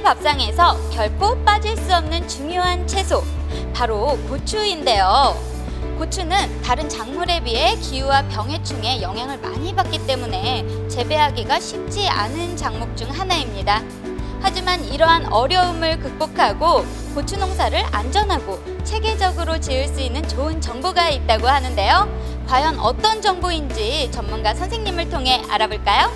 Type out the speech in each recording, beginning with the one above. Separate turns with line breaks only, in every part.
밥상에서 결코 빠질 수 없는 중요한 채소, 바로 고추인데요. 고추는 다른 작물에 비해 기후와 병해충에 영향을 많이 받기 때문에 재배하기가 쉽지 않은 작목 중 하나입니다. 하지만 이러한 어려움을 극복하고 고추 농사를 안전하고 체계적으로 지을 수 있는 좋은 정보가 있다고 하는데요. 과연 어떤 정보인지 전문가 선생님을 통해 알아볼까요?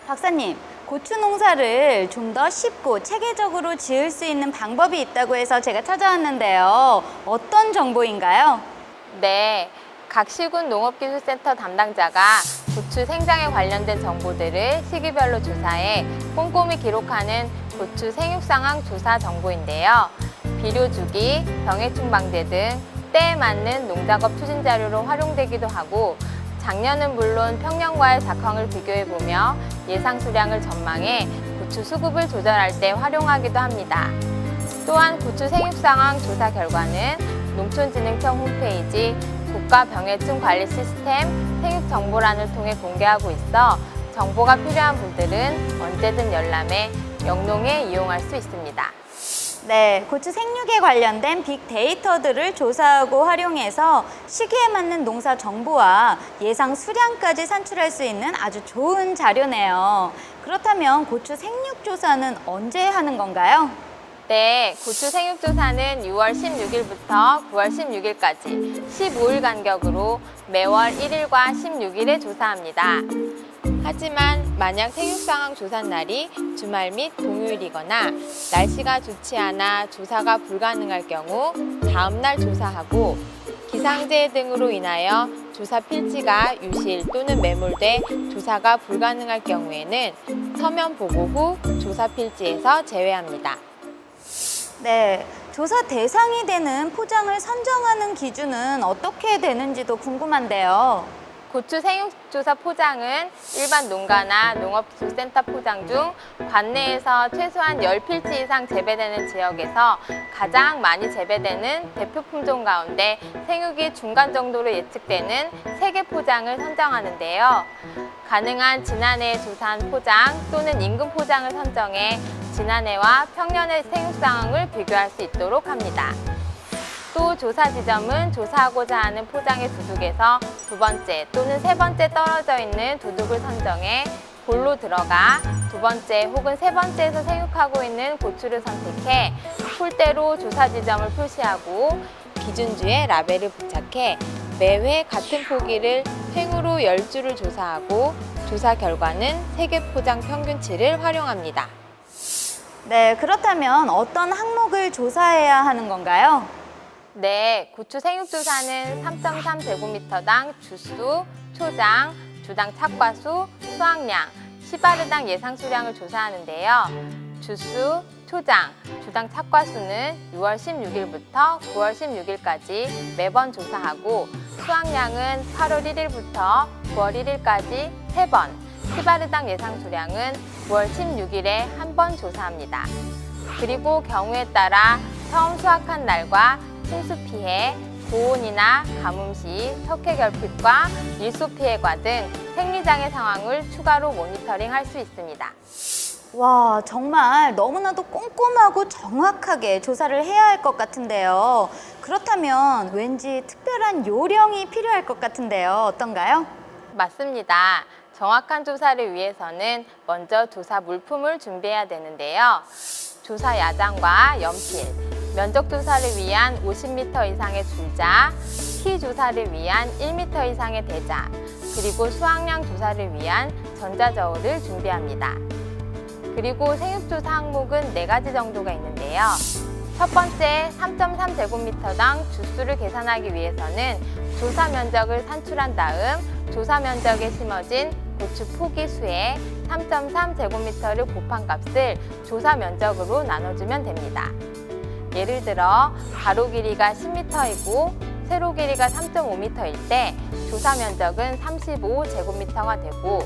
박사님, 고추 농사를 좀 더 쉽고 체계적으로 지을 수 있는 방법이 있다고 해서 제가 찾아왔는데요. 어떤 정보인가요?
네, 각 시군 농업기술센터 담당자가 고추 생장에 관련된 정보들을 시기별로 조사해 꼼꼼히 기록하는 고추 생육 상황 조사 정보인데요. 비료 주기, 병해충 방제 등 때에 맞는 농작업 추진 자료로 활용되기도 하고, 작년은 물론 평년과의 작황을 비교해보며 예상 수량을 전망해 고추 수급을 조절할 때 활용하기도 합니다. 또한 고추 생육 상황 조사 결과는 농촌진흥청 홈페이지 국가병해충 관리 시스템 생육 정보란을 통해 공개하고 있어 정보가 필요한 분들은 언제든 열람해 영농에 이용할 수 있습니다.
네, 고추 생육에 관련된 빅데이터들을 조사하고 활용해서 시기에 맞는 농사 정보와 예상 수량까지 산출할 수 있는 아주 좋은 자료네요. 그렇다면 고추 생육 조사는 언제 하는 건가요?
네, 고추 생육조사는 6월 16일부터 9월 16일까지 15일 간격으로 매월 1일과 16일에 조사합니다. 하지만 만약 생육상황 조사 날이 주말 및 공휴일이거나 날씨가 좋지 않아 조사가 불가능할 경우 다음 날 조사하고, 기상재해 등으로 인하여 조사 필지가 유실 또는 매몰돼 조사가 불가능할 경우에는 서면 보고 후 조사 필지에서 제외합니다.
네, 조사 대상이 되는 포장을 선정하는 기준은 어떻게 되는지도 궁금한데요.
고추 생육조사 포장은 일반 농가나 농업기술센터 포장 중 관내에서 최소한 10필지 이상 재배되는 지역에서 가장 많이 재배되는 대표 품종 가운데 생육이 중간 정도로 예측되는 3개 포장을 선정하는데요. 가능한 지난해에 조사한 포장 또는 인근 포장을 선정해 지난해와 평년의 생육 상황을 비교할 수 있도록 합니다. 또 조사 지점은 조사하고자 하는 포장의 두둑에서 2번째 또는 3번째 떨어져 있는 두둑을 선정해 볼로 들어가 2번째 혹은 3번째에서 생육하고 있는 고추를 선택해 풀대로 조사 지점을 표시하고 기준주에 라벨을 부착해 매회 같은 포기를 횡으로 10주를 조사하고 조사 결과는 3개 포장 평균치를 활용합니다.
네, 그렇다면 어떤 항목을 조사해야 하는 건가요?
네, 고추 생육조사는 3.3제곱미터당 주수, 초장, 주당 착과수, 수확량, 시바르당 예상 수량을 조사하는데요. 주수, 초장, 주당 착과수는 6월 16일부터 9월 16일까지 매번 조사하고, 수확량은 8월 1일부터 9월 1일까지 3번, 시바르당 예상 수량은 9월 16일에 한 번 조사합니다. 그리고 경우에 따라 처음 수확한 날과 침수 피해, 고온이나 가뭄 시 석회 결핍과 일소 피해과 등 생리장애 상황을 추가로 모니터링할 수 있습니다.
와, 정말 너무나도 꼼꼼하고 정확하게 조사를 해야 할 것 같은데요. 그렇다면 왠지 특별한 요령이 필요할 것 같은데요. 어떤가요?
맞습니다. 정확한 조사를 위해서는 먼저 조사 물품을 준비해야 되는데요. 조사 야장과 연필, 면적 조사를 위한 50m 이상의 줄자, 키 조사를 위한 1m 이상의 대자, 그리고 수확량 조사를 위한 전자저울을 준비합니다. 그리고 생육조사 항목은 4가지 정도가 있는데요. 첫 번째, 3.3제곱미터당 주수를 계산하기 위해서는 조사 면적을 산출한 다음 조사 면적에 심어진 고추 포기 수에 3.3제곱미터를 곱한 값을 조사 면적으로 나눠주면 됩니다. 예를 들어 가로 길이가 10m이고 세로 길이가 3.5m일 때 조사 면적은 35제곱미터가 되고,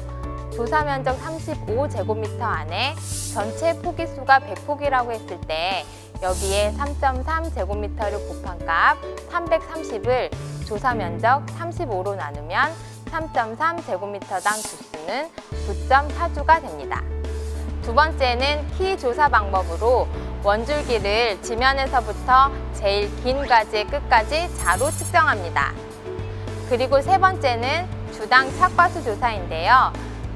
조사 면적 35제곱미터 안에 전체 포기 수가 100포기라고 했을 때 여기에 3.3제곱미터를 곱한 값 330을 조사 면적 35로 나누면 3.3제곱미터당 주수는 9.4주가 됩니다. 두 번째는 키 조사 방법으로 원줄기를 지면에서부터 제일 긴 가지의 끝까지 자로 측정합니다. 그리고 세 번째는 주당 착과수 조사인데요.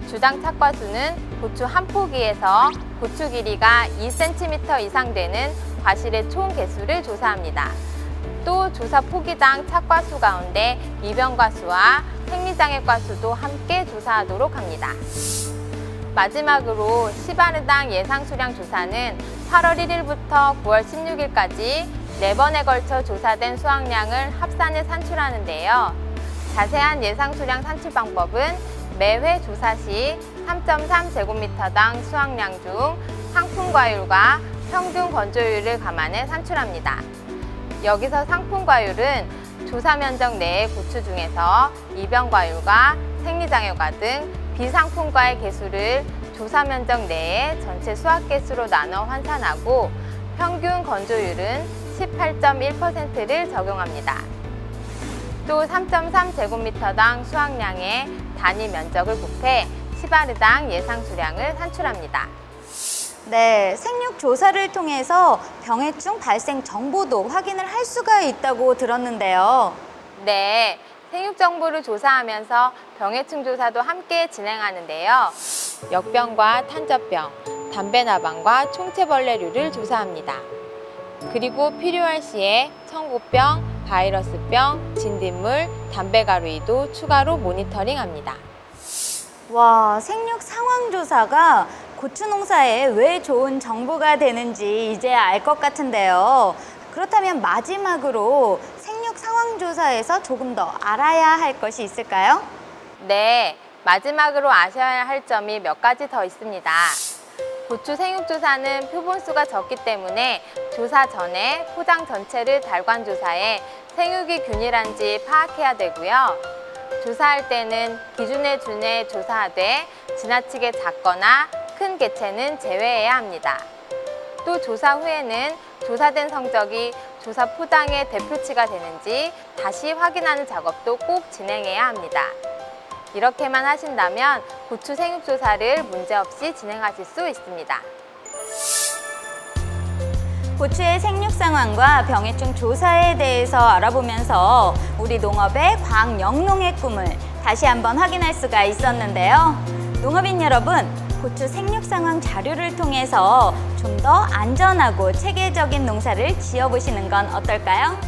주당 착과수는 고추 한 포기에서 고추 길이가 2cm 이상 되는 과실의 총 개수를 조사합니다. 또 조사 포기당 착과수 가운데 미병과수와 생리장애과수도 함께 조사하도록 합니다. 마지막으로 시바르당 예상 수량 조사는 8월 1일부터 9월 16일까지 4번에 걸쳐 조사된 수확량을 합산해 산출하는데요. 자세한 예상 수량 산출 방법은 매회 조사 시 3.3제곱미터당 수확량 중 상품 과율과 평균 건조율을 감안해 산출합니다. 여기서 상품 과율은 조사 면적 내의 고추 중에서 이병 과율과 생리장애과 등 비상품과의 개수를 조사 면적 내의 전체 수확 개수로 나눠 환산하고 평균 건조율은 18.1%를 적용합니다. 또 3.3제곱미터당 수확량의 단위 면적을 곱해 시바르당 예상 수량을 산출합니다.
네, 생육 조사를 통해서 병해충 발생 정보도 확인을 할 수가 있다고 들었는데요.
네, 생육 정보를 조사하면서 병해충 조사도 함께 진행하는데요. 역병과 탄저병, 담배나방과 총체벌레류를 조사합니다. 그리고 필요할 시에 청고병, 바이러스병, 진딧물, 담배가루이도 추가로 모니터링합니다.
와, 생육 상황 조사가 고추 농사에 왜 좋은 정보가 되는지 이제 알 것 같은데요. 그렇다면 마지막으로 생육 상황 조사에서 조금 더 알아야 할 것이 있을까요?
네, 마지막으로 아셔야 할 점이 몇 가지 더 있습니다. 고추 생육 조사는 표본수가 적기 때문에 조사 전에 포장 전체를 달관 조사해 생육이 균일한지 파악해야 되고요. 조사할 때는 기준에 준해 조사하되 지나치게 작거나 큰 개체는 제외해야 합니다. 또 조사 후에는 조사된 성적이 조사 포장의 대표치가 되는지 다시 확인하는 작업도 꼭 진행해야 합니다. 이렇게만 하신다면 고추 생육 조사를 문제없이 진행하실 수 있습니다.
고추의 생육 상황과 병해충 조사에 대해서 알아보면서 우리 농업의 광영농의 꿈을 다시 한번 확인할 수가 있었는데요. 농업인 여러분, 고추 생육 상황 자료를 통해서 좀 더 안전하고 체계적인 농사를 지어보시는 건 어떨까요?